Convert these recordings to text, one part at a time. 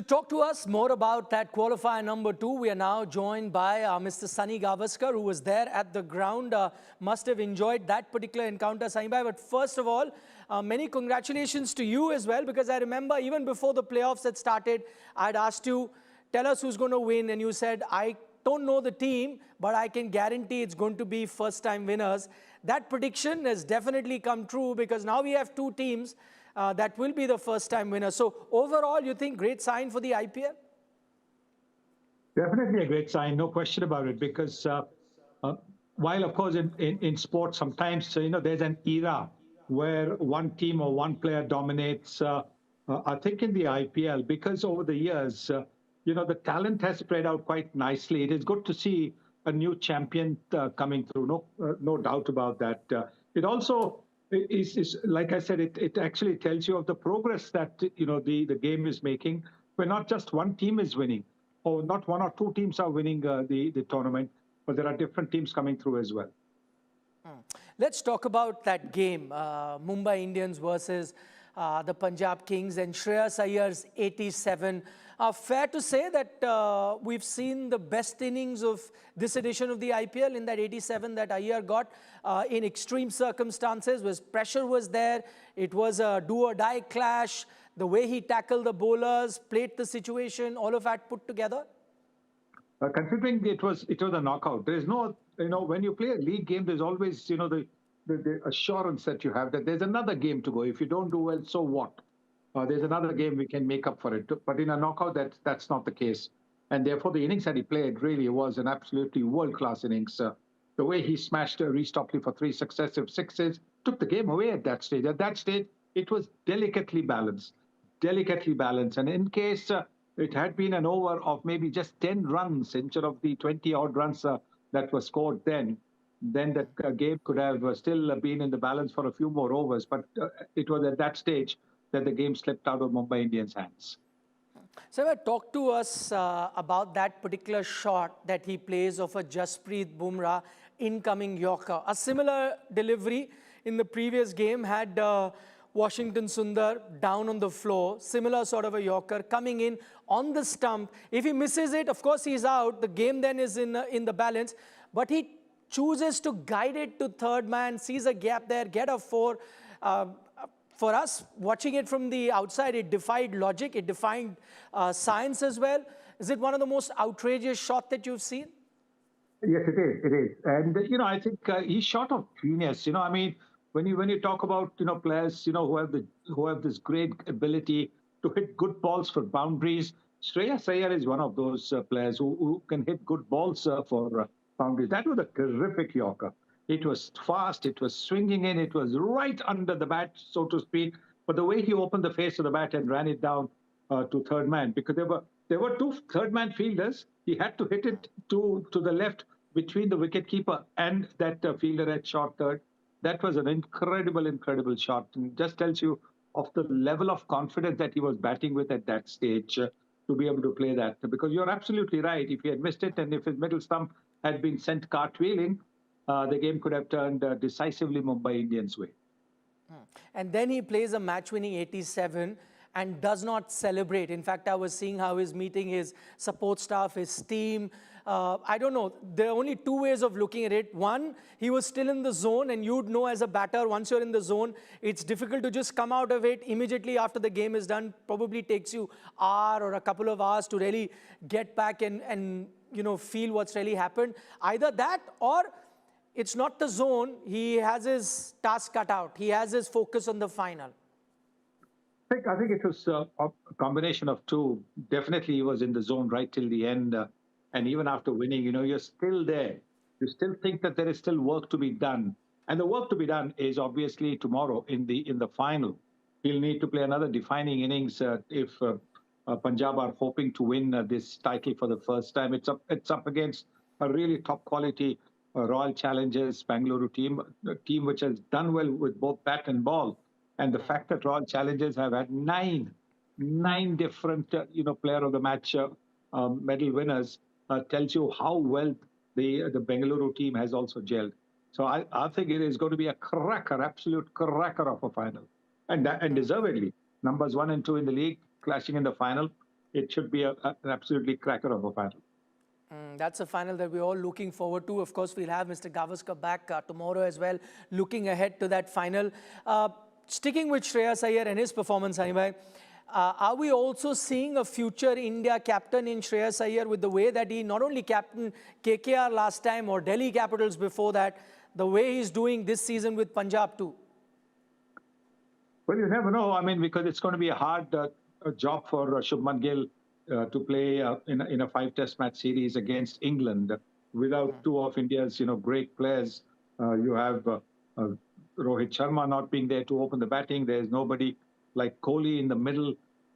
To talk to us more about that qualifier number 2, we are now joined by Mr. Sunil Gavaskar, who was there at the ground. Must have enjoyed that particular encounter, Sunil bhai. But first of all, many congratulations to you as well, because I remember even before the playoffs had started, I'd asked you, tell us who's going to win, and you said, I don't know the team, but I can guarantee it's going to be first-time winners. That prediction has definitely come true, because now we have two teams that will be the first-time winner. So overall, you think great sign for the IPL? Definitely a great sign, no question about it. Because while, of course, in sports, sometimes there's an era where one team or one player dominates. I think in the IPL, because over the years, the talent has spread out quite nicely. It is good to see a new champion coming through. No doubt about that. It also is like I said, it actually tells you of the progress that the game is making, where not just one team is winning, or not one or two teams are winning the tournament, but there are different teams coming through as well. Let's talk about that game, Mumbai Indians versus the Punjab Kings and Shreyas Iyer's 87. Fair to say that we've seen the best innings of this edition of the IPL in that 87 that Iyer got in extreme circumstances. Pressure was there. It was a do-or-die clash. The way he tackled the bowlers, played the situation, all of that put together. Considering it was a knockout, there is no, when you play a league game, there's always, the assurance that you have that there's another game to go. If you don't do well, so what? There's another game we can make up for it. But in a knockout, that's not the case. And therefore, the innings that he played really was an absolutely world-class innings. The way he smashed Reece Topley for 3 successive sixes took the game away at that stage. At that stage, it was delicately balanced. And in case it had been an over of maybe just 10 runs instead of the 20-odd runs that were scored then that game could have still been in the balance for a few more overs. But it was at that stage that the game slipped out of Mumbai Indians' hands. So talk to us about that particular shot that he plays of a Jasprit Bumrah incoming Yorker. A similar delivery in the previous game had Washington Sundar down on the floor, similar sort of a Yorker coming in on the stump. If he misses it, of course he's out. The game then is in the balance. But he chooses to guide it to third man, sees a gap there, get a 4. For us, watching it from the outside, it defied logic, it defied science as well. Is it one of the most outrageous shots that you've seen? Yes, it is. And, I think he's short of genius. I mean, when you talk about, players, who have this great ability to hit good balls for boundaries, Shreyas Iyer is one of those players who can hit good balls for boundaries. That was a terrific Yorker. It was fast, it was swinging in, it was right under the bat, so to speak. But the way he opened the face of the bat and ran it down to third man, because there were two third-man fielders, he had to hit it to the left between the wicketkeeper and that fielder at short third. That was an incredible shot. And just tells you of the level of confidence that he was batting with at that stage to be able to play that. Because you're absolutely right. If he had missed it and if his middle stump had been sent cartwheeling, the game could have turned decisively Mumbai Indians' way. And then he plays a match-winning 87 and does not celebrate. In fact, I was seeing how he's meeting his support staff, his team. I don't know. There are only two ways of looking at it. One, he was still in the zone, and you'd know as a batter, once you're in the zone, it's difficult to just come out of it immediately after the game is done. Probably takes you an hour or a couple of hours to really get back and feel what's really happened. Either that or it's not the zone. He has his task cut out. He has his focus on the final. I think it was a combination of two. Definitely he was in the zone right till the end. And even after winning, you're still there. You still think that there is still work to be done. And the work to be done is obviously tomorrow in the final. He'll need to play another defining innings if Punjab are hoping to win this title for the first time. It's up against a really top quality Royal Challengers Bengaluru team, a team which has done well with both bat and ball. And the fact that Royal Challengers have had nine different, player of the match medal winners tells you how well the Bengaluru team has also gelled. So I think it is going to be a cracker, absolute cracker of a final. And deservedly. Numbers 1 and 2 in the league clashing in the final. it should be an absolutely cracker of a final. That's a final that we're all looking forward to. Of course, we'll have Mr. Gavaskar back tomorrow as well, looking ahead to that final. Sticking with Shreyas Iyer and his performance, Hanibhai, are we also seeing a future India captain in Shreyas Iyer with the way that he not only captained KKR last time or Delhi Capitals before that, the way he's doing this season with Punjab too? Well, you never know. I mean, because it's going to be a hard job for Shubman Gill to play in a 5-test match series against England without two of India's great players. You have Rohit Sharma not being there to open the batting. There's nobody like Kohli in the middle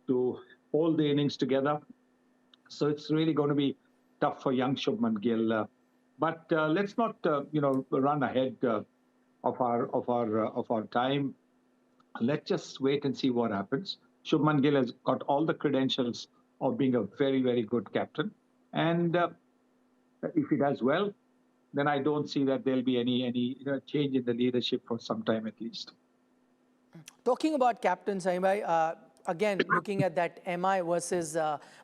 to hold the innings together. So it's really going to be tough for young Shubman Gill. But let's not run ahead of our time. Let's just wait and see what happens. Shubman Gill has got all the credentials of being a very, very good captain. And if he does well, then I don't see that there'll be any change in the leadership for some time at least. Talking about captains, again, looking at that MI versus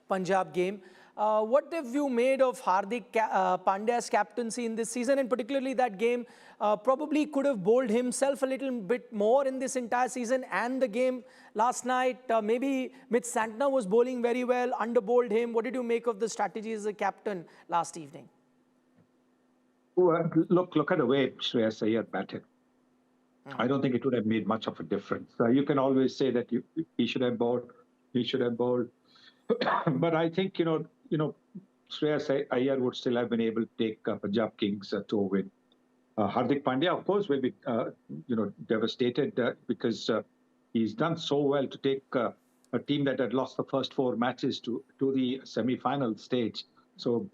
Punjab game, what have you made of Hardik Pandya's captaincy in this season, and particularly that game probably could have bowled himself a little bit more in this entire season, and the game last night, maybe Mitch Santner was bowling very well, under-bowled him. What did you make of the strategy as a captain last evening? Well, look at the way Shreyas Iyer batted. I don't think it would have made much of a difference. You can always say that he should have bowled, but I think Shreyas Iyer would still have been able to take Punjab Kings to a win. Hardik Pandya, of course, will be devastated because he's done so well to take a team that had lost the first 4 matches to the semi-final stage. So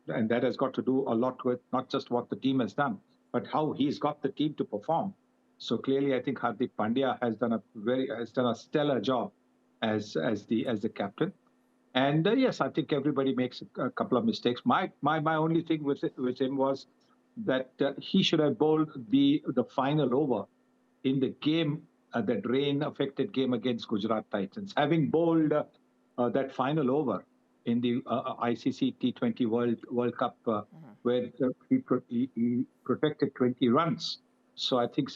and that has got to do a lot with not just what the team has done, but how he's got the team to perform. So clearly, I think Hardik Pandya has done a stellar job as the captain. And yes, I think everybody makes a couple of mistakes. My only thing with him was that he should have bowled the final over in the game, that rain-affected game against Gujarat Titans. Having bowled that final over in the ICC T20 World Cup, where he protected 20 runs. So I think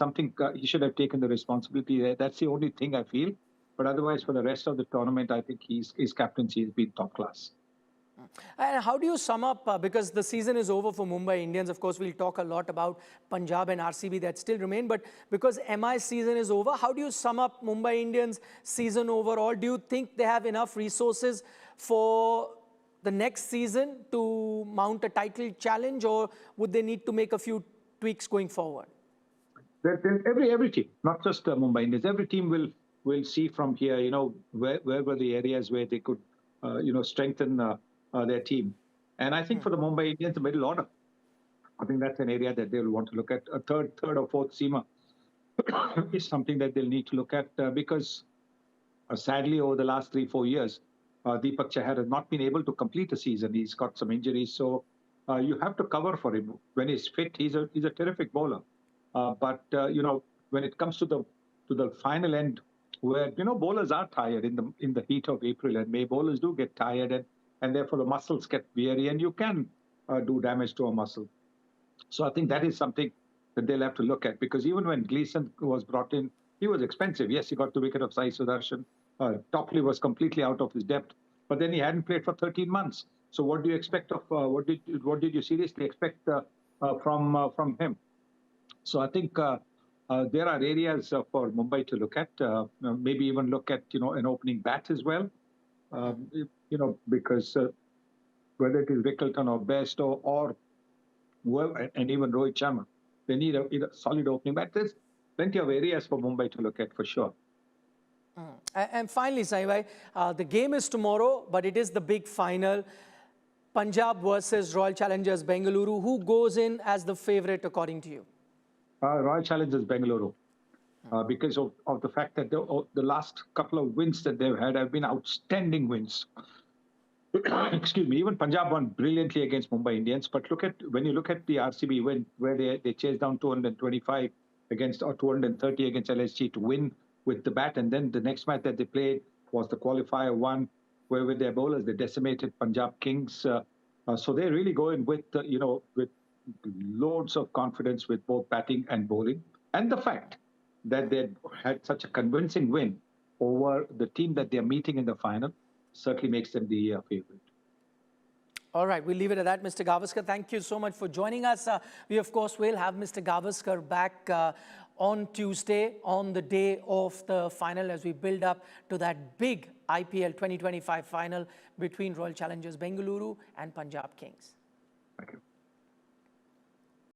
he should have taken the responsibility there. That's the only thing I feel. But otherwise, for the rest of the tournament, I think his captaincy has been top class. And how do you sum up, because the season is over for Mumbai Indians, of course, we'll talk a lot about Punjab and RCB that still remain, but because MI's season is over, how do you sum up Mumbai Indians' season overall? Do you think they have enough resources for the next season to mount a title challenge, or would they need to make a few tweaks going forward? Every team, not just Mumbai Indians, every team will see from here, where were the areas where they could, strengthen their team. And I think for the Mumbai Indians, the middle order, I think that's an area that they'll want to look at. A third or fourth seamer is something that they'll need to look at because sadly, over the last 3-4 years, Deepak Chahar has not been able to complete a season. He's got some injuries, so you have to cover for him. When he's fit, he's a terrific bowler. But when it comes to the final end, where bowlers are tired in the heat of April and May, bowlers do get tired and therefore the muscles get weary and you can do damage to a muscle. So I think that is something that they'll have to look at, because even when Gleeson was brought in, he was expensive. Yes, he got the wicket of Sai Sudarshan. Topley was completely out of his depth, but then he hadn't played for 13 months. So what do you expect of what did you seriously expect from him? So I think there are areas for Mumbai to look at. Maybe even look at an opening bat as well. Because whether it is Wickleton or Best or whoever, and even Rohit Sharma, they need a solid opening bat. There's plenty of areas for Mumbai to look at for sure. And finally, Saibhai, the game is tomorrow, but it is the big final. Punjab versus Royal Challengers Bengaluru. Who goes in as the favourite according to you? Royal Challengers Bengaluru. Because of the fact that the last couple of wins that they've had have been outstanding wins. Excuse me, even Punjab won brilliantly against Mumbai Indians. But when you look at the RCB win, where they chased down 225 or 230 against LSG to win with the bat, and then the next match that they played was the qualifier one, where with their bowlers, they decimated Punjab Kings. So they really go in with, with loads of confidence with both batting and bowling. And the fact that they had such a convincing win over the team that they're meeting in the final certainly makes them the favorite. All right, we'll leave it at that, Mr. Gavaskar. Thank you so much for joining us. We, of course, will have Mr. Gavaskar back on Tuesday, on the day of the final, as we build up to that big IPL 2025 final between Royal Challengers Bengaluru and Punjab Kings. Thank you.